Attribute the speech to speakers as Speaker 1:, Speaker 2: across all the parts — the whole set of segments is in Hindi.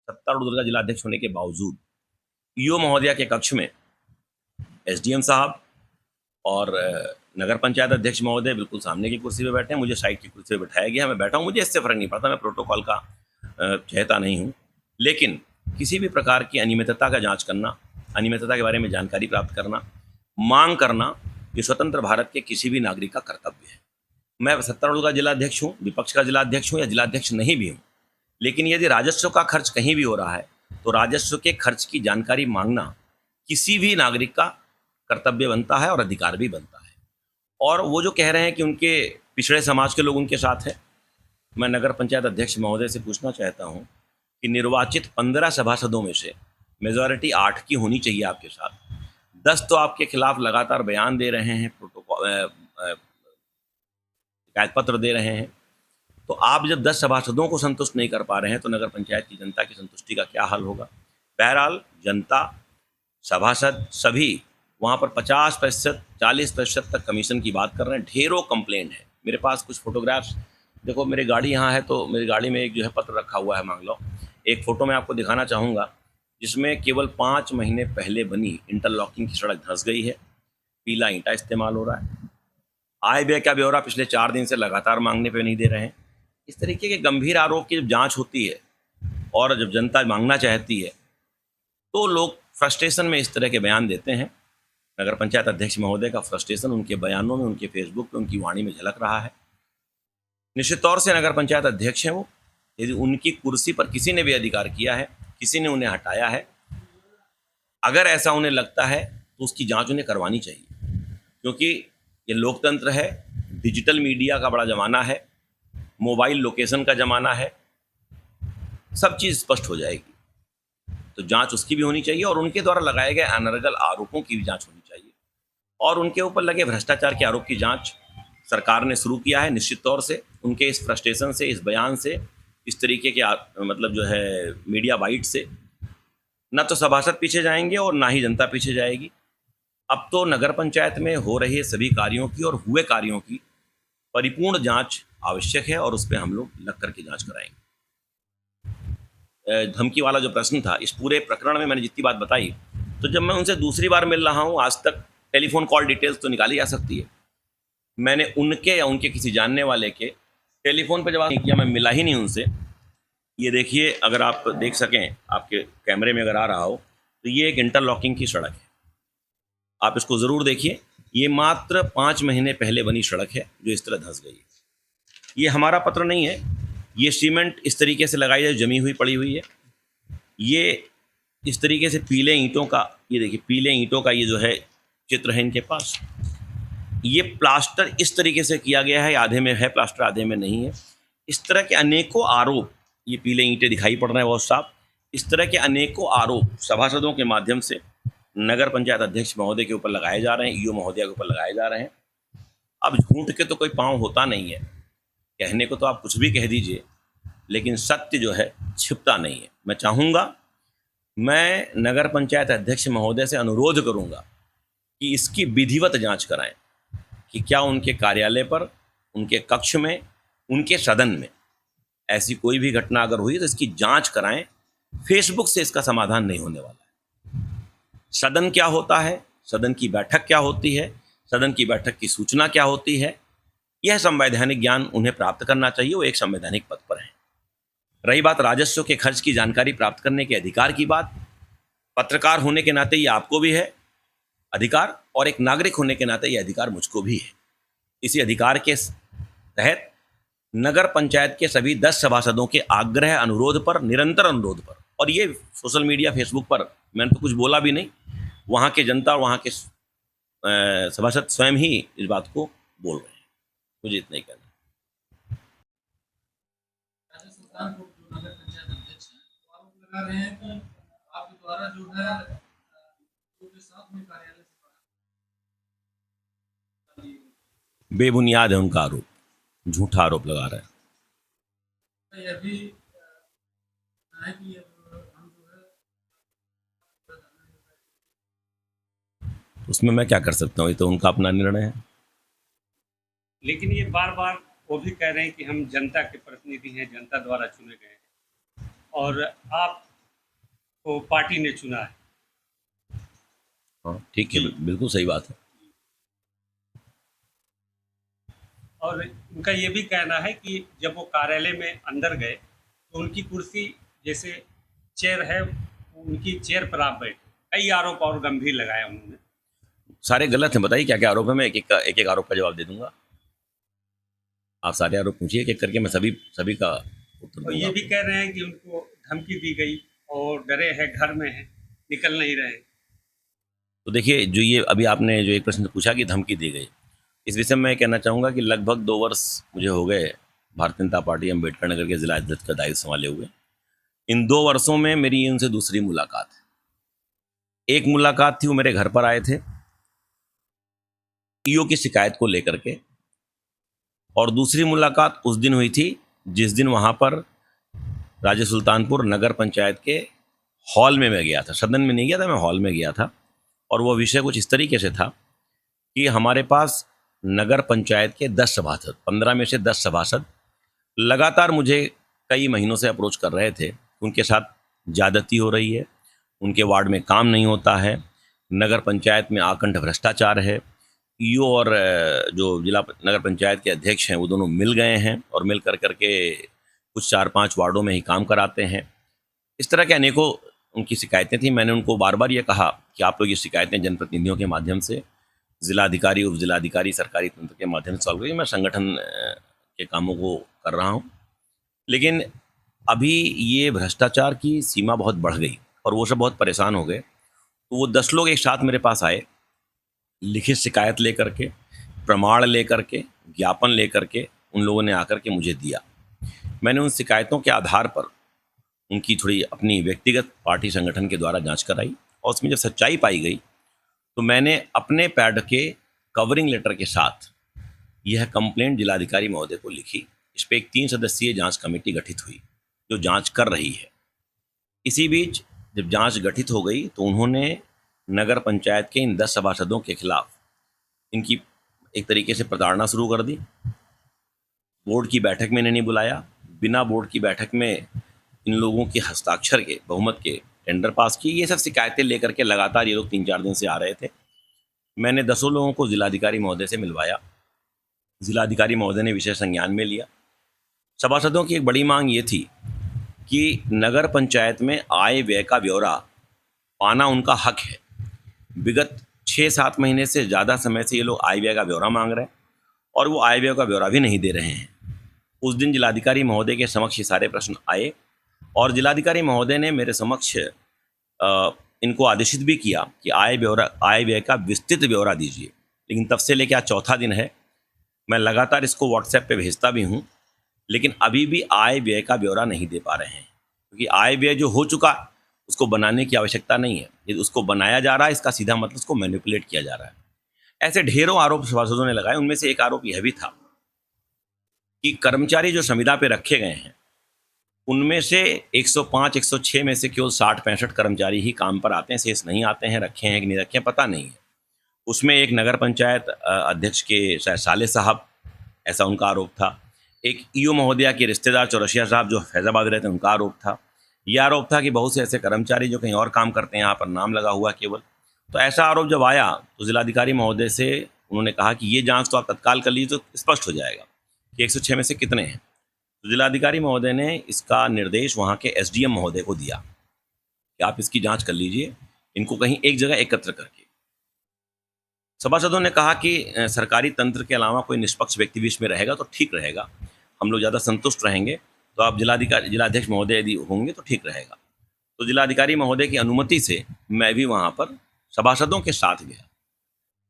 Speaker 1: सत्तारूढ़ दुर्गा जिलाध्यक्ष होने के बावजूद ईओ महोदया के कक्ष में एसडीएम साहब और नगर पंचायत अध्यक्ष महोदय बिल्कुल सामने की कुर्सी पे बैठे हैं, मुझे साइड की कुर्सी पे बैठाया गया, मैं बैठा हूँ, मुझे इससे फ़र्क नहीं पड़ता, मैं प्रोटोकॉल का चाहता नहीं हूँ। लेकिन किसी भी प्रकार की अनियमितता का जांच करना, अनियमितता के बारे में जानकारी प्राप्त करना, मांग करना, ये स्वतंत्र भारत के किसी भी नागरिक का कर्तव्य है। मैं सत्तारूढ़ का जिलाध्यक्ष हूँ, विपक्ष का जिलाध्यक्ष हूँ या जिलाध्यक्ष नहीं भी हूँ, लेकिन यदि राजस्व का खर्च कहीं भी हो रहा है तो राजस्व के खर्च की जानकारी मांगना किसी भी नागरिक का कर्तव्य बनता है और अधिकार भी बनता है। और वो जो कह रहे हैं कि उनके पिछड़े समाज के लोग उनके साथ हैं, मैं नगर पंचायत अध्यक्ष महोदय से पूछना चाहता हूँ कि निर्वाचित 15 सभासदों में से मेजॉरिटी 8 की होनी चाहिए आपके साथ, 10 तो आपके खिलाफ लगातार बयान दे रहे हैं, प्रोटोकॉल शिकायत पत्र दे रहे हैं, तो आप जब 10 सभासदों को संतुष्ट नहीं कर पा रहे हैं तो नगर पंचायत की जनता की संतुष्टि का क्या हाल होगा। बहरहाल जनता, सभासद सभी वहाँ पर 50% 40% तक कमीशन की बात कर रहे हैं। ढेरों कंप्लेंट है, मेरे पास कुछ फोटोग्राफ्स, देखो मेरी गाड़ी यहाँ है तो मेरी गाड़ी में एक जो है पत्र रखा हुआ है, मांग लो, एक फ़ोटो मैं आपको दिखाना चाहूँगा जिसमें केवल 5 महीने पहले बनी इंटरलॉकिंग की सड़क धंस गई है, पीला ईंटा इस्तेमाल हो रहा है, आय व्यय का ब्यौरा पिछले 4 दिन से लगातार मांगने पे नहीं दे रहे हैं। इस तरीके के गंभीर आरोप की जब जांच होती है और जब जनता मांगना चाहती है तो लोग फ्रस्ट्रेशन में इस तरह के बयान देते हैं। नगर पंचायत अध्यक्ष महोदय का फ्रस्ट्रेशन उनके बयानों में, उनके फेसबुक पे, उनकी वाणी में झलक रहा है। निश्चित तौर से नगर पंचायत अध्यक्ष हैं वो, यदि उनकी कुर्सी पर किसी ने भी अधिकार किया है, किसी ने उन्हें हटाया है, अगर ऐसा उन्हें लगता है तो उसकी जांच उन्हें करवानी चाहिए, क्योंकि ये लोकतंत्र है, डिजिटल मीडिया का बड़ा ज़माना है, मोबाइल लोकेशन का ज़माना है, सब चीज़ स्पष्ट हो जाएगी। तो जांच उसकी भी होनी चाहिए और उनके द्वारा लगाए गए अनर्गल आरोपों की भी जांच होनी चाहिए और उनके ऊपर लगे भ्रष्टाचार के आरोप की जांच सरकार ने शुरू किया है। निश्चित तौर से उनके इस फ्रस्ट्रेशन से, इस बयान से, इस तरीके के मतलब जो है मीडिया बाइट से न तो सभासद पीछे जाएंगे और ना ही जनता पीछे जाएगी। अब तो नगर पंचायत में हो रहे सभी कार्यों की और हुए कार्यों की परिपूर्ण जांच आवश्यक है और उस पर हम लोग लग करके जांच कराएंगे। धमकी वाला जो प्रश्न था, इस पूरे प्रकरण में मैंने जितनी बात बताई, तो जब मैं उनसे दूसरी बार मिल रहा हूँ, आज तक टेलीफोन कॉल डिटेल्स तो निकाली जा सकती है, मैंने उनके या उनके किसी जानने वाले के टेलीफोन पर जवाब नहीं किया, मैं मिला ही नहीं उनसे। ये देखिए, अगर आप देख सकें, आपके कैमरे में अगर आ रहा हो, तो ये एक इंटरलॉकिंग की सड़क है, आप इसको ज़रूर देखिए। ये मात्र 5 महीने पहले बनी सड़क है जो इस तरह धंस गई है। ये हमारा पत्र नहीं है, ये सीमेंट इस तरीके से लगाई जाए, जमी हुई पड़ी हुई है। ये इस तरीके से पीले ईंटों का, ये देखिए पीले ईंटों का ये जो है चित्र है इनके पास। ये प्लास्टर इस तरीके से किया गया है, आधे में है प्लास्टर, आधे में नहीं है। इस तरह के अनेकों आरोप, ये पीले ईंटें दिखाई पड़ रहे हैं बहुत साफ, इस तरह के अनेकों आरोप सभासदों के माध्यम से नगर पंचायत अध्यक्ष महोदय के ऊपर लगाए जा रहे हैं, ईओ महोदया के ऊपर लगाए जा रहे हैं। अब झूठ के तो कोई पाँव होता नहीं है, कहने को तो आप कुछ भी कह दीजिए, लेकिन सत्य जो है छिपता नहीं है। मैं चाहूँगा, मैं नगर पंचायत अध्यक्ष महोदय से अनुरोध करूँगा कि इसकी विधिवत जांच कराएं कि क्या उनके कार्यालय पर, उनके कक्ष में, उनके सदन में ऐसी कोई भी घटना अगर हुई तो इसकी जांच कराएं। फेसबुक से इसका समाधान नहीं होने वाला है। सदन क्या होता है, सदन की बैठक क्या होती है, सदन की बैठक की सूचना क्या होती है, यह संवैधानिक ज्ञान उन्हें प्राप्त करना चाहिए, वो एक संवैधानिक पद पर है। रही बात राजस्व के खर्च की जानकारी प्राप्त करने के अधिकार की बात, पत्रकार होने के नाते ये आपको भी है अधिकार और एक नागरिक होने के नाते ये अधिकार मुझको भी है। इसी अधिकार के तहत नगर पंचायत के सभी 10 सभासदों के आग्रह, अनुरोध पर, निरंतर अनुरोध पर, और ये सोशल मीडिया, फेसबुक पर मैंने तो कुछ बोला भी नहीं, वहाँ के जनता और वहाँ के सभासद स्वयं ही इस बात को बोल रहे हैं। मुझे इतना ही कहना है। बेबुनियाद है उनका आरोप, झूठा आरोप लगा रहे हैं। उसमें मैं क्या कर सकता हूँ, ये तो उनका अपना निर्णय है।
Speaker 2: लेकिन ये बार बार वो भी कह रहे हैं कि हम जनता के प्रतिनिधि हैं, जनता द्वारा चुने गए हैं, और आप वो पार्टी ने चुना है।
Speaker 1: हाँ ठीक है, बिल्कुल सही बात है।
Speaker 2: और उनका ये भी कहना है कि जब वो कार्यालय में अंदर गए तो उनकी कुर्सी जैसे चेयर है, उनकी चेयर पर आप बैठे। कई आरोप और गंभीर लगाया उन्होंने।
Speaker 1: सारे गलत हैं, बताइए क्या क्या आरोप है, मैं एक एक आरोप का जवाब दे दूंगा। आप सारे आरोप पूछिए एक एक करके, मैं सभी सभी का उत्तर
Speaker 2: और
Speaker 1: दूंगा
Speaker 2: ये भी
Speaker 1: आपको।
Speaker 2: कह रहे हैं कि उनको धमकी दी गई और डरे हैं, घर में हैं, निकल नहीं रहे।
Speaker 1: तो देखिए, जो ये अभी आपने जो एक प्रश्न पूछा कि धमकी दी गई, इस विषय में मैं कहना चाहूँगा कि लगभग 2 वर्ष मुझे हो गए भारतीय जनता पार्टी अम्बेडकर नगर के जिला अध्यक्ष का दायित्व संभाले हुए। इन 2 वर्षों में मेरी उनसे दूसरी मुलाकात है। एक मुलाकात थी, वो मेरे घर पर आए थे ईओ की शिकायत को लेकर के, और दूसरी मुलाकात उस दिन हुई थी जिस दिन वहाँ पर राजे सुल्तानपुर नगर पंचायत के हॉल में मैं गया था। सदन में नहीं गया था, मैं हॉल में गया था। और वो विषय कुछ इस तरीके से था कि हमारे पास नगर पंचायत के 10 सभासद, 15 में से 10 सभासद लगातार मुझे कई महीनों से अप्रोच कर रहे थे। उनके साथ ज़्यादती हो रही है, उनके वार्ड में काम नहीं होता है, नगर पंचायत में आकंठ भ्रष्टाचार है। ईओ और जो जिला नगर पंचायत के अध्यक्ष हैं वो दोनों मिल गए हैं और मिल कर करके कुछ 4-5 वार्डों में ही काम कराते हैं। इस तरह के अनेकों उनकी शिकायतें थी। मैंने उनको बार बार ये कहा कि आप लोग ये शिकायतें जनप्रतिनिधियों के माध्यम से, जिलाधिकारी, उप जिलाधिकारी, सरकारी तंत्र के माध्यम से सॉल्व करिए। मैं संगठन के कामों को कर रहा हूँ। लेकिन अभी ये भ्रष्टाचार की सीमा बहुत बढ़ गई और वो सब बहुत परेशान हो गए। तो वो 10 लोग एक साथ मेरे पास आए, लिखित शिकायत लेकर के, प्रमाण लेकर के, ज्ञापन लेकर के उन लोगों ने आकर के मुझे दिया। मैंने उन शिकायतों के आधार पर उनकी थोड़ी अपनी व्यक्तिगत पार्टी संगठन के द्वारा जांच कराई, और उसमें जब सच्चाई पाई गई तो मैंने अपने पैड के कवरिंग लेटर के साथ यह कंप्लेंट जिलाधिकारी महोदय को लिखी। इस पर एक 3 सदस्यीय जांच कमेटी गठित हुई जो जांच कर रही है। इसी बीच जब जांच गठित हो गई तो उन्होंने नगर पंचायत के इन 10 सभासदों के खिलाफ इनकी एक तरीके से प्रताड़ना शुरू कर दी। बोर्ड की बैठक में इन्हें नहीं बुलाया, बिना बोर्ड की बैठक में इन लोगों के हस्ताक्षर के बहुमत के टेंडर पास किए। ये सब शिकायतें लेकर के लगातार ये लोग 3-4 दिन से आ रहे थे। मैंने 10 लोगों को जिलाधिकारी महोदय से मिलवाया। जिलाधिकारी महोदय ने विषय संज्ञान में लिया। सभासदों की एक बड़ी मांग ये थी कि नगर पंचायत में आय व्यय का ब्यौरा पाना उनका हक है। विगत 6-7 महीने से ज़्यादा समय से ये लोग आय व्यय का ब्यौरा मांग रहे हैं और वो आय व्यय का ब्यौरा भी नहीं दे रहे हैं। उस दिन जिलाधिकारी महोदय के समक्ष ये सारे प्रश्न आए और जिलाधिकारी महोदय ने मेरे समक्ष इनको आदेशित भी किया कि आय व्यय का विस्तृत ब्यौरा दीजिए। लेकिन तब से लेकर आज चौथा दिन है, मैं लगातार इसको व्हाट्सएप पे भेजता भी हूँ, लेकिन अभी भी आय व्यय का ब्यौरा नहीं दे पा रहे हैं। क्योंकि आय व्यय जो हो चुका उसको बनाने की आवश्यकता नहीं है, यदि उसको बनाया जा रहा है इसका सीधा मतलब उसको मैनिपुलेट किया जा रहा है। ऐसे ढेरों आरोप सभासदों ने लगाए। उनमें से एक आरोप यह भी था कि कर्मचारी जो संविदा पे रखे गए हैं उनमें से 105, 106 में से केवल 60-65 कर्मचारी ही काम पर आते हैं, शेष नहीं आते हैं। रखे हैं कि नहीं रखे हैं पता नहीं है। उसमें एक नगर पंचायत अध्यक्ष के शायद साले साहब, ऐसा उनका आरोप था। एक ईओ महोदया के रिश्तेदार चौरसिया साहब जो फैजाबाद रहते हैं, उनका आरोप था। यह आरोप था कि बहुत से ऐसे कर्मचारी जो कहीं और काम करते हैं, यहाँ पर नाम लगा हुआ केवल। तो ऐसा आरोप जब आया तो जिलाधिकारी महोदय से उन्होंने कहा कि ये जांच तो आप तत्काल कर लीजिए तो स्पष्ट हो जाएगा कि 106 में से कितने हैं। तो जिलाधिकारी महोदय ने इसका निर्देश वहाँ के एसडीएम महोदय को दिया कि आप इसकी जांच कर लीजिए, इनको कहीं एक जगह एकत्र करके। सभासदों ने कहा कि सरकारी तंत्र के अलावा कोई निष्पक्ष व्यक्ति बीच में रहेगा तो ठीक रहेगा, हम लोग ज़्यादा संतुष्ट रहेंगे। तो आप जिलाध्यक्ष महोदय यदि होंगे तो ठीक रहेगा। तो जिलाधिकारी महोदय की अनुमति से मैं भी वहाँ पर सभासदों के साथ गया।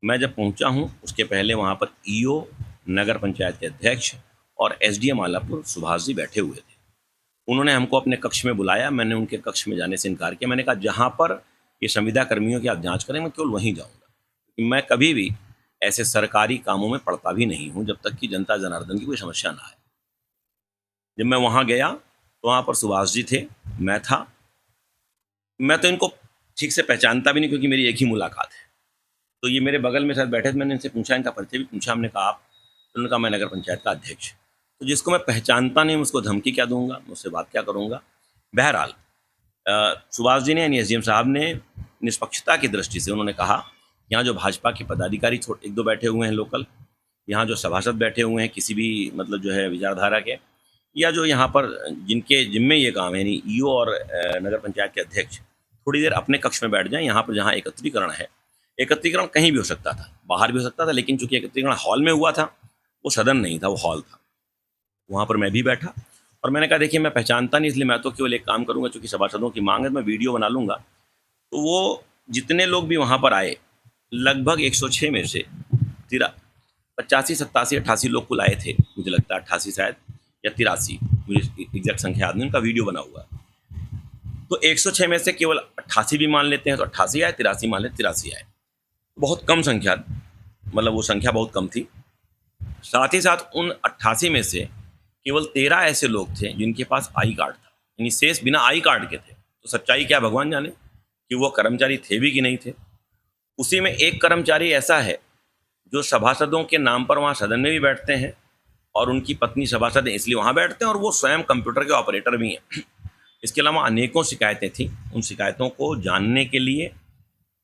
Speaker 1: मैं जब पहुँचा हूँ उसके पहले वहाँ पर ईओ, नगर पंचायत के अध्यक्ष और एसडीएम आलापुर सुभाष जी बैठे हुए थे। उन्होंने हमको अपने कक्ष में बुलाया। मैंने उनके कक्ष में जाने से इनकार किया। मैंने कहा जहाँ पर ये संविदा कर्मियों की आप जाँच करें मैं केवल वहीं जाऊँगा। मैं कभी भी ऐसे सरकारी कामों में पड़ता भी नहीं हूँ जब तक कि जनता जनार्दन की कोई समस्या ना आए। जब मैं वहाँ गया तो वहाँ पर सुभाष जी थे, मैं था। मैं तो इनको ठीक से पहचानता भी नहीं क्योंकि मेरी एक ही मुलाकात है। तो ये मेरे बगल में साथ बैठे थे। मैंने इनसे पूछा, इनका परिचय भी पूछा। हमने कहा आप? तो उन्होंने कहा मैं नगर पंचायत का अध्यक्ष। तो जिसको मैं पहचानता नहीं उसको धमकी क्या दूंगा, मैं उससे बात क्या करूंगा। बहरहाल सुभाष जी ने यानी एसडीएम साहब ने निष्पक्षता की दृष्टि से उन्होंने कहा, यहाँ जो भाजपा के पदाधिकारी एक दो बैठे हुए हैं लोकल, यहाँ जो सभासद बैठे हुए हैं किसी भी मतलब जो है विचारधारा के, या जो यहाँ पर जिनके जिम्मे ये काम है यानी ईओ और नगर पंचायत के अध्यक्ष थोड़ी देर अपने कक्ष में बैठ जाएं। यहाँ पर जहाँ एकत्रीकरण है, एकत्रीकरण कहीं भी हो सकता था, बाहर भी हो सकता था, लेकिन चूंकि एकत्रीकरण हॉल में हुआ था, वो सदन नहीं था, वो हॉल था। वहाँ पर मैं भी बैठा और मैंने कहा देखिए मैं पहचानता नहीं, इसलिए मैं तो केवल एक काम करूँगा, चूँकि सभासदों की मांग है मैं वीडियो बना लूँगा। तो वो जितने लोग भी वहाँ पर आए, लगभग 106 में से 85, 87, 88 लोग कुल आए थे, मुझे लगता है 88 शायद या 83, मुझे एग्जैक्ट संख्या याद नहीं, उनका वीडियो बना हुआ। तो 106 में से केवल 88 भी मान लेते हैं तो 88 आए, 83 मान लेते 83 आए, बहुत कम संख्या, मतलब वो संख्या बहुत कम थी। साथ ही साथ उन 88 में से केवल 13 ऐसे लोग थे जिनके पास आई कार्ड था, यानी शेष बिना आई कार्ड के थे। तो सच्चाई क्या भगवान जाने कि वो कर्मचारी थे भी कि नहीं थे। उसी में एक कर्मचारी ऐसा है जो सभासदों के नाम पर वहाँ सदन में भी बैठते हैं और उनकी पत्नी सभासद है इसलिए वहाँ बैठते हैं, और वो स्वयं कंप्यूटर के ऑपरेटर भी हैं। इसके अलावा अनेकों शिकायतें थीं, उन शिकायतों को जानने के लिए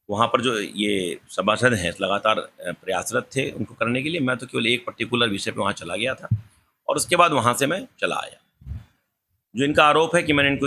Speaker 1: वहाँ पर जो ये सभासद हैं लगातार प्रयासरत थे उनको करने के लिए। मैं तो केवल एक पर्टिकुलर विषय पे वहाँ चला गया था और उसके बाद वहाँ से मैं चला आया। जो इनका आरोप है कि मैंने इनको